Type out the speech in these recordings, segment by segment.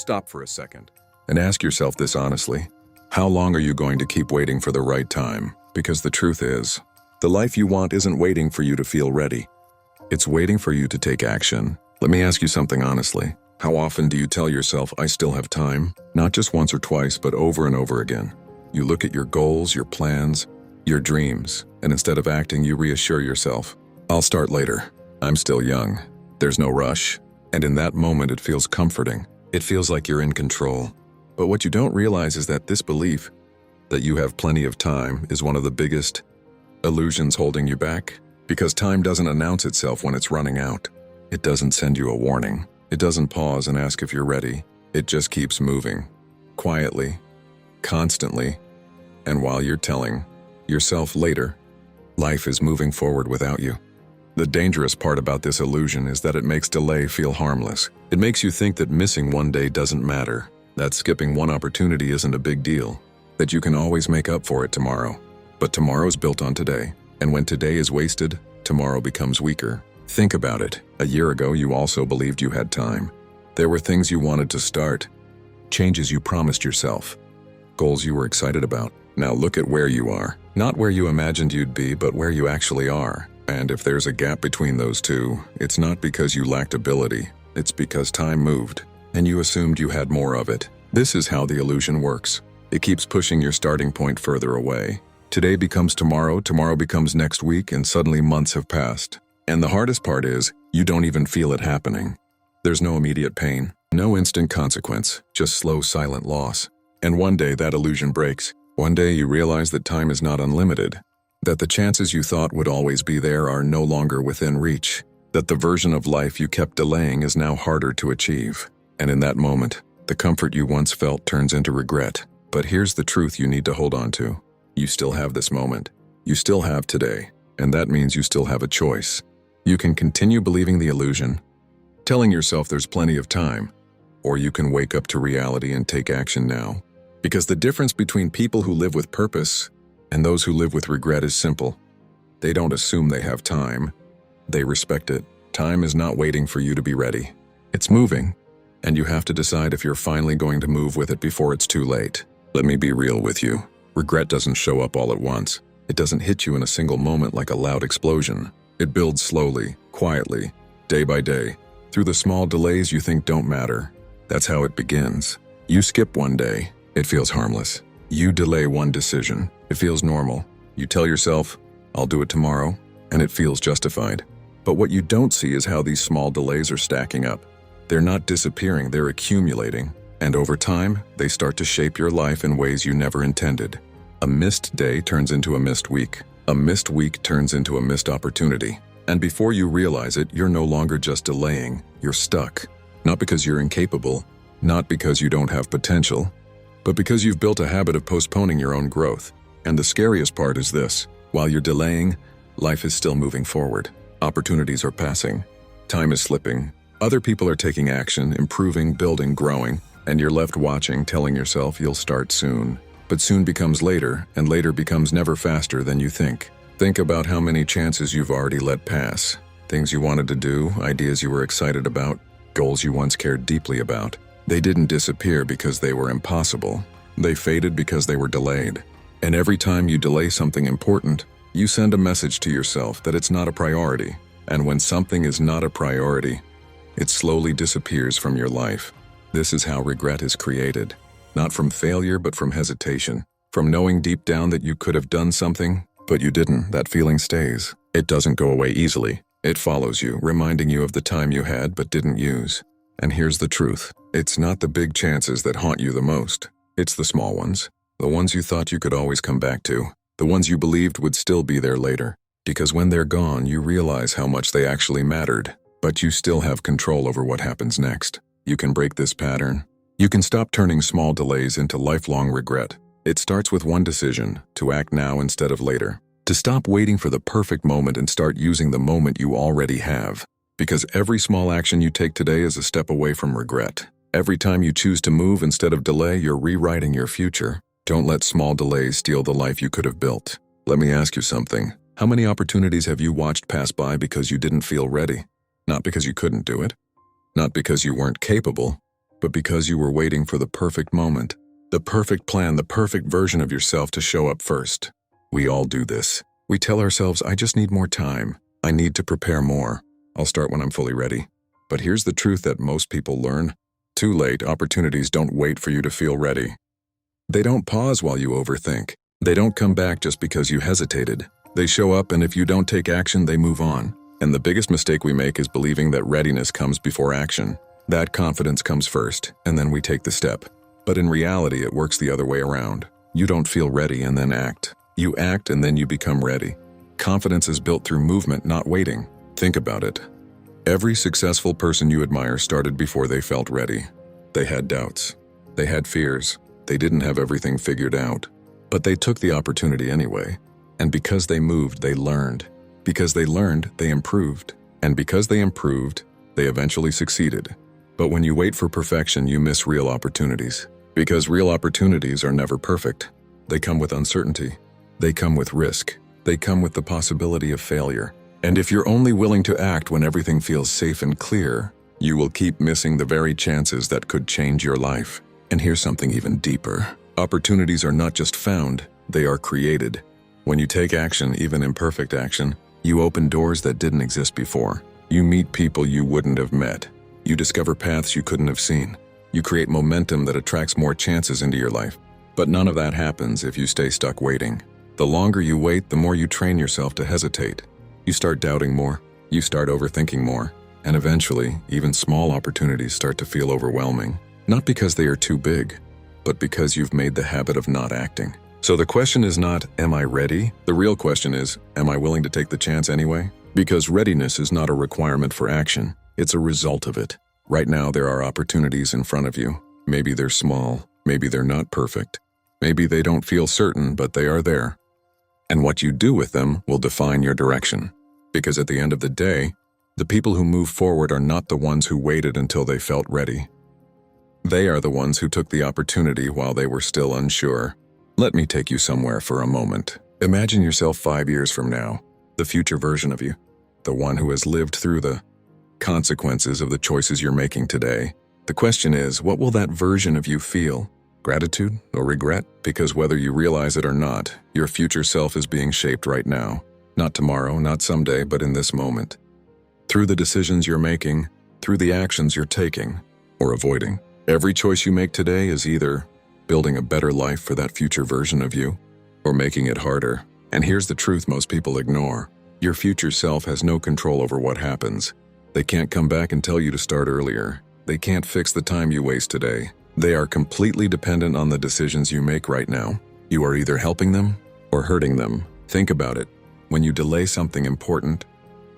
Stop for a second and ask yourself this honestly. How long are you going to keep waiting for the right time? Because the truth is, the life you want isn't waiting for you to feel ready. It's waiting for you to take action. Let me ask you something honestly. How often do you tell yourself, I still have time? Not just once or twice, but over and over again. You look at your goals, your plans, your dreams, and instead of acting, you reassure yourself, I'll start later. I'm still young. There's no rush. And in that moment, it feels comforting. It feels like you're in control. But what you don't realize is that this belief that you have plenty of time is one of the biggest illusions holding you back. Because time doesn't announce itself when it's running out. It doesn't send you a warning. It doesn't pause and ask if you're ready. It just keeps moving. Quietly, constantly, and while you're telling yourself later, life is moving forward without you. The dangerous part about this illusion is that it makes delay feel harmless. It makes you think that missing one day doesn't matter, that skipping one opportunity isn't a big deal, that you can always make up for it tomorrow. But tomorrow's built on today, and when today is wasted, tomorrow becomes weaker. Think about it. A year ago, you also believed you had time. There were things you wanted to start, changes you promised yourself, goals you were excited about. Now look at where you are. Not where you imagined you'd be, but where you actually are. And if there's a gap between those two, it's not because you lacked ability. It's because time moved, and you assumed you had more of it. This is how the illusion works. It keeps pushing your starting point further away. Today becomes tomorrow, tomorrow becomes next week, and suddenly months have passed. And the hardest part is, you don't even feel it happening. There's no immediate pain, no instant consequence, just slow, silent loss. And one day that illusion breaks. One day you realize that time is not unlimited, that the chances you thought would always be there are no longer within reach, that the version of life you kept delaying is now harder to achieve. And in that moment, the comfort you once felt turns into regret. But here's the truth you need to hold on to. You still have this moment. You still have today. And that means you still have a choice. You can continue believing the illusion, telling yourself there's plenty of time, or you can wake up to reality and take action now. Because the difference between people who live with purpose and those who live with regret is simple. They don't assume they have time. They respect it. Time is not waiting for you to be ready. It's moving, and you have to decide if you're finally going to move with it before it's too late. Let me be real with you. Regret doesn't show up all at once. It doesn't hit you in a single moment like a loud explosion. It builds slowly, quietly, day by day, through the small delays you think don't matter. That's how it begins. You skip one day, it feels harmless. You delay one decision, it feels normal. You tell yourself, I'll do it tomorrow, and it feels justified. But what you don't see is how these small delays are stacking up. They're not disappearing, they're accumulating. And over time, they start to shape your life in ways you never intended. A missed day turns into a missed week. A missed week turns into a missed opportunity. And before you realize it, you're no longer just delaying, you're stuck. Not because you're incapable, not because you don't have potential, but because you've built a habit of postponing your own growth. And the scariest part is this: while you're delaying, life is still moving forward. Opportunities are passing. Time is slipping. Other people are taking action, improving, building, growing, and you're left watching, telling yourself you'll start soon. But soon becomes later, and later becomes never faster than you think. Think about how many chances you've already let pass. Things you wanted to do, ideas you were excited about, goals you once cared deeply about. They didn't disappear because they were impossible. They faded because they were delayed. And every time you delay something important, you send a message to yourself that it's not a priority. And when something is not a priority, it slowly disappears from your life. This is how regret is created. Not from failure, but from hesitation. From knowing deep down that you could have done something, but you didn't. That feeling stays. It doesn't go away easily. It follows you, reminding you of the time you had but didn't use. And here's the truth. It's not the big chances that haunt you the most. It's the small ones. The ones you thought you could always come back to. The ones you believed would still be there later. Because when they're gone, you realize how much they actually mattered. But you still have control over what happens next. You can break this pattern. You can stop turning small delays into lifelong regret. It starts with one decision: to act now instead of later. To stop waiting for the perfect moment and start using the moment you already have. Because every small action you take today is a step away from regret. Every time you choose to move instead of delay, you're rewriting your future. Don't let small delays steal the life you could have built. Let me ask you something. How many opportunities have you watched pass by because you didn't feel ready? Not because you couldn't do it. Not because you weren't capable. but because you were waiting for the perfect moment, the perfect plan, the perfect version of yourself to show up first. We all do this. We tell ourselves, I just need more time. I need to prepare more. I'll start when I'm fully ready. But here's the truth that most people learn. Too late. Opportunities don't wait for you to feel ready. They don't pause while you overthink. They don't come back just because you hesitated. They show up, and if you don't take action, they move on. And the biggest mistake we make is believing that readiness comes before action. That confidence comes first, and then we take the step. But in reality, it works the other way around. You don't feel ready and then act. You act and then you become ready. Confidence is built through movement, not waiting. Think about it. Every successful person you admire started before they felt ready. They had doubts. They had fears. They didn't have everything figured out. But they took the opportunity anyway. And because they moved, they learned. Because they learned, they improved. And because they improved, they eventually succeeded. But when you wait for perfection, you miss real opportunities. Because real opportunities are never perfect. They come with uncertainty. They come with risk. They come with the possibility of failure. And if you're only willing to act when everything feels safe and clear, you will keep missing the very chances that could change your life. And here's something even deeper. Opportunities are not just found, they are created. When you take action, even imperfect action, you open doors that didn't exist before. You meet people you wouldn't have met. You discover paths you couldn't have seen. You create momentum that attracts more chances into your life. But none of that happens if you stay stuck waiting. The longer you wait, the more you train yourself to hesitate. You start doubting more. You start overthinking more. And eventually, even small opportunities start to feel overwhelming. Not because they are too big, but because you've made the habit of not acting. So the question is not, am I ready? The real question is, am I willing to take the chance anyway? Because readiness is not a requirement for action. It's a result of it. Right now, there are opportunities in front of you. Maybe they're small. Maybe they're not perfect. Maybe they don't feel certain, but they are there. And what you do with them will define your direction. Because at the end of the day, the people who move forward are not the ones who waited until they felt ready. They are the ones who took the opportunity while they were still unsure. Let me take you somewhere for a moment. Imagine yourself 5 years from now, the future version of you, the one who has lived through the consequences of the choices you're making today. The question is, what will that version of you feel? Gratitude or regret? Because whether you realize it or not, your future self is being shaped right now. Not tomorrow, not someday, but in this moment. Through the decisions you're making, through the actions you're taking or avoiding. Every choice you make today is either building a better life for that future version of you or making it harder. And here's the truth most people ignore. Your future self has no control over what happens. They can't come back and tell you to start earlier. They can't fix the time you waste today. They are completely dependent on the decisions you make right now. You are either helping them or hurting them. Think about it. When you delay something important,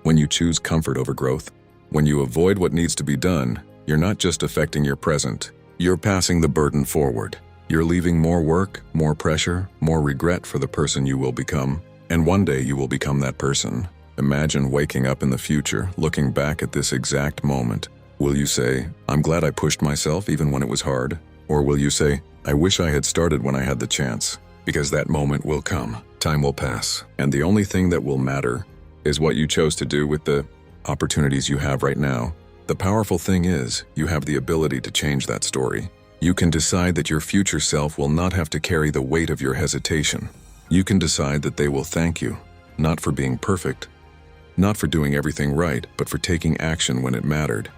when you choose comfort over growth, when you avoid what needs to be done, you're not just affecting your present. You're passing the burden forward. You're leaving more work, more pressure, more regret for the person you will become. And one day you will become that person. Imagine waking up in the future, looking back at this exact moment. Will you say, I'm glad I pushed myself even when it was hard? Or will you say, I wish I had started when I had the chance? Because that moment will come. Time will pass. And the only thing that will matter is what you chose to do with the opportunities you have right now. The powerful thing is, you have the ability to change that story. You can decide that your future self will not have to carry the weight of your hesitation. You can decide that they will thank you, not for being perfect, not for doing everything right, but for taking action when it mattered.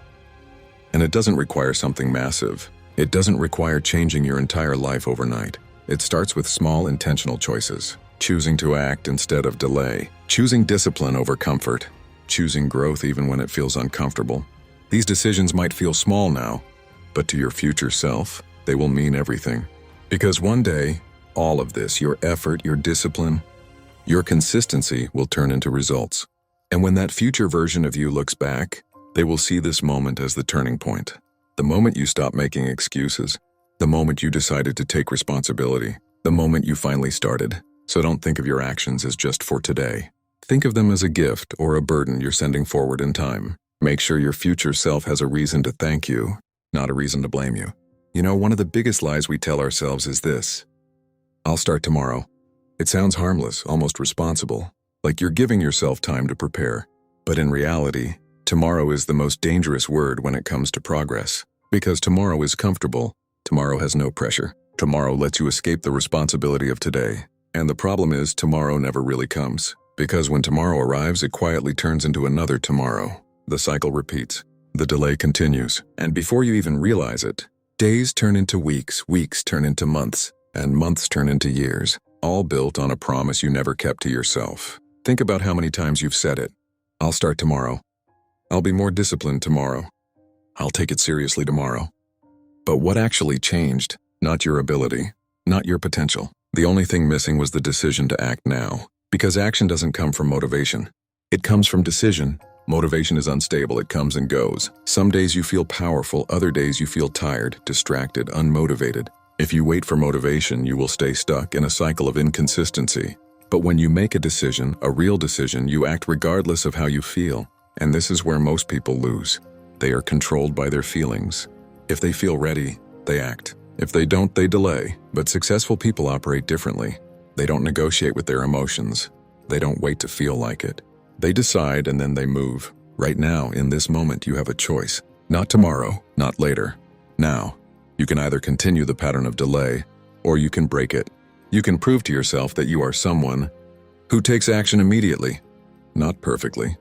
And it doesn't require something massive. It doesn't require changing your entire life overnight. It starts with small, intentional choices. Choosing to act instead of delay. Choosing discipline over comfort. Choosing growth even when it feels uncomfortable. These decisions might feel small now, but to your future self, they will mean everything. Because one day, all of this, your effort, your discipline, your consistency will turn into results. And when that future version of you looks back, they will see this moment as the turning point. The moment you stop making excuses. The moment you decided to take responsibility. The moment you finally started. So don't think of your actions as just for today. Think of them as a gift or a burden you're sending forward in time. Make sure your future self has a reason to thank you, not a reason to blame you. You know, one of the biggest lies we tell ourselves is this: I'll start tomorrow. It sounds harmless, almost responsible, like you're giving yourself time to prepare. But in reality, tomorrow is the most dangerous word when it comes to progress. Because tomorrow is comfortable. Tomorrow has no pressure. Tomorrow lets you escape the responsibility of today. And the problem is, tomorrow never really comes. Because when tomorrow arrives, it quietly turns into another tomorrow. The cycle repeats. The delay continues. And before you even realize it, days turn into weeks, weeks turn into months, and months turn into years, all built on a promise you never kept to yourself. Think about how many times you've said it. I'll start tomorrow. I'll be more disciplined tomorrow. I'll take it seriously tomorrow. But what actually changed? Not your ability, not your potential. The only thing missing was the decision to act now. Because action doesn't come from motivation. It comes from decision. Motivation is unstable, it comes and goes. Some days you feel powerful, other days you feel tired, distracted, unmotivated. If you wait for motivation, you will stay stuck in a cycle of inconsistency. But when you make a decision, a real decision, you act regardless of how you feel. And this is where most people lose. They are controlled by their feelings. If they feel ready, they act. If they don't, they delay. But successful people operate differently. They don't negotiate with their emotions. They don't wait to feel like it. They decide and then they move. Right now, in this moment, you have a choice. Not tomorrow, not later. Now, you can either continue the pattern of delay, or you can break it. You can prove to yourself that you are someone who takes action immediately. Not perfectly.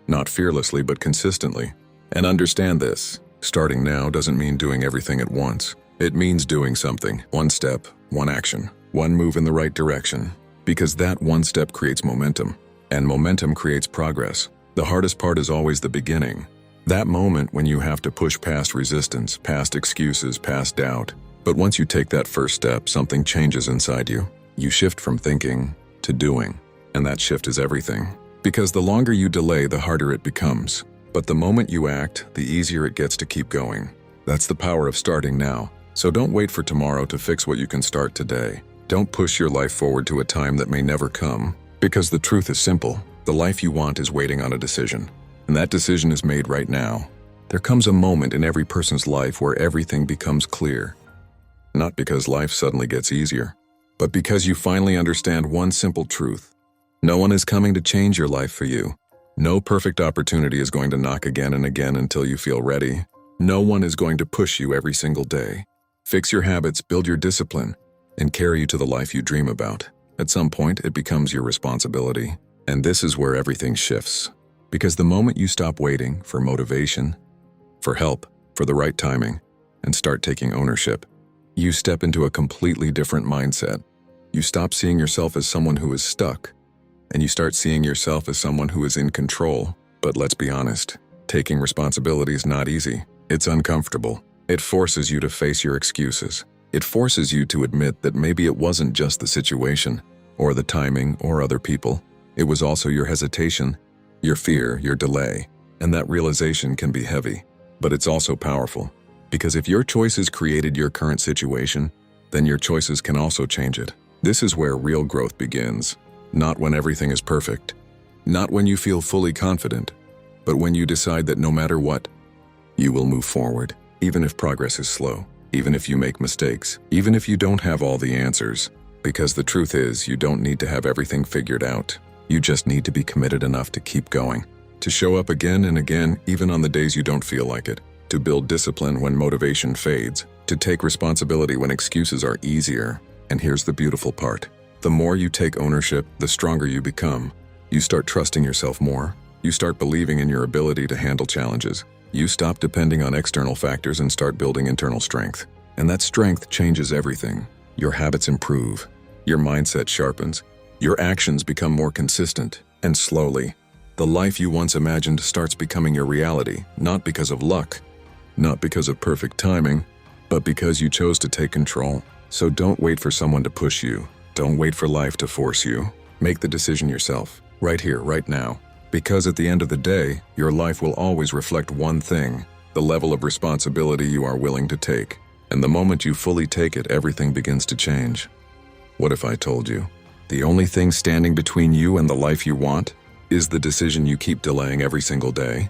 Not fearlessly, but consistently. And understand this. Starting now doesn't mean doing everything at once. It means doing something. One step, one action, one move in the right direction. Because that one step creates momentum. And momentum creates progress. The hardest part is always the beginning. That moment when you have to push past resistance, past excuses, past doubt. But once you take that first step, something changes inside you. You shift from thinking to doing. And that shift is everything. Because the longer you delay, the harder it becomes. But the moment you act, the easier it gets to keep going. That's the power of starting now. So don't wait for tomorrow to fix what you can start today. Don't push your life forward to a time that may never come. Because the truth is simple. The life you want is waiting on a decision. And that decision is made right now. There comes a moment in every person's life where everything becomes clear. Not because life suddenly gets easier, but because you finally understand one simple truth. No one is coming to change your life for you. No perfect opportunity is going to knock again and again until you feel ready. No one is going to push you every single day. Fix your habits, build your discipline, and carry you to the life you dream about. At some point, it becomes your responsibility. And this is where everything shifts. Because the moment you stop waiting for motivation, for help, for the right timing, and start taking ownership, you step into a completely different mindset. You stop seeing yourself as someone who is stuck, and you start seeing yourself as someone who is in control. But let's be honest, taking responsibility is not easy. It's uncomfortable. It forces you to face your excuses. It forces you to admit that maybe it wasn't just the situation, or the timing, or other people. It was also your hesitation, your fear, your delay. And that realization can be heavy, but it's also powerful. Because if your choices created your current situation, then your choices can also change it. This is where real growth begins. Not when everything is perfect. Not when you feel fully confident. But when you decide that no matter what, you will move forward. Even if progress is slow. Even if you make mistakes. Even if you don't have all the answers. Because the truth is, you don't need to have everything figured out. You just need to be committed enough to keep going. To show up again and again, even on the days you don't feel like it. To build discipline when motivation fades. To take responsibility when excuses are easier. And here's the beautiful part. The more you take ownership, the stronger you become. You start trusting yourself more. You start believing in your ability to handle challenges. You stop depending on external factors and start building internal strength. And that strength changes everything. Your habits improve. Your mindset sharpens. Your actions become more consistent. And slowly, the life you once imagined starts becoming your reality, not because of luck, not because of perfect timing, but because you chose to take control. So don't wait for someone to push you. Don't wait for life to force you. Make the decision yourself, right here, right now. Because at the end of the day, your life will always reflect one thing, the level of responsibility you are willing to take. And the moment you fully take it, everything begins to change. What if I told you, the only thing standing between you and the life you want is the decision you keep delaying every single day?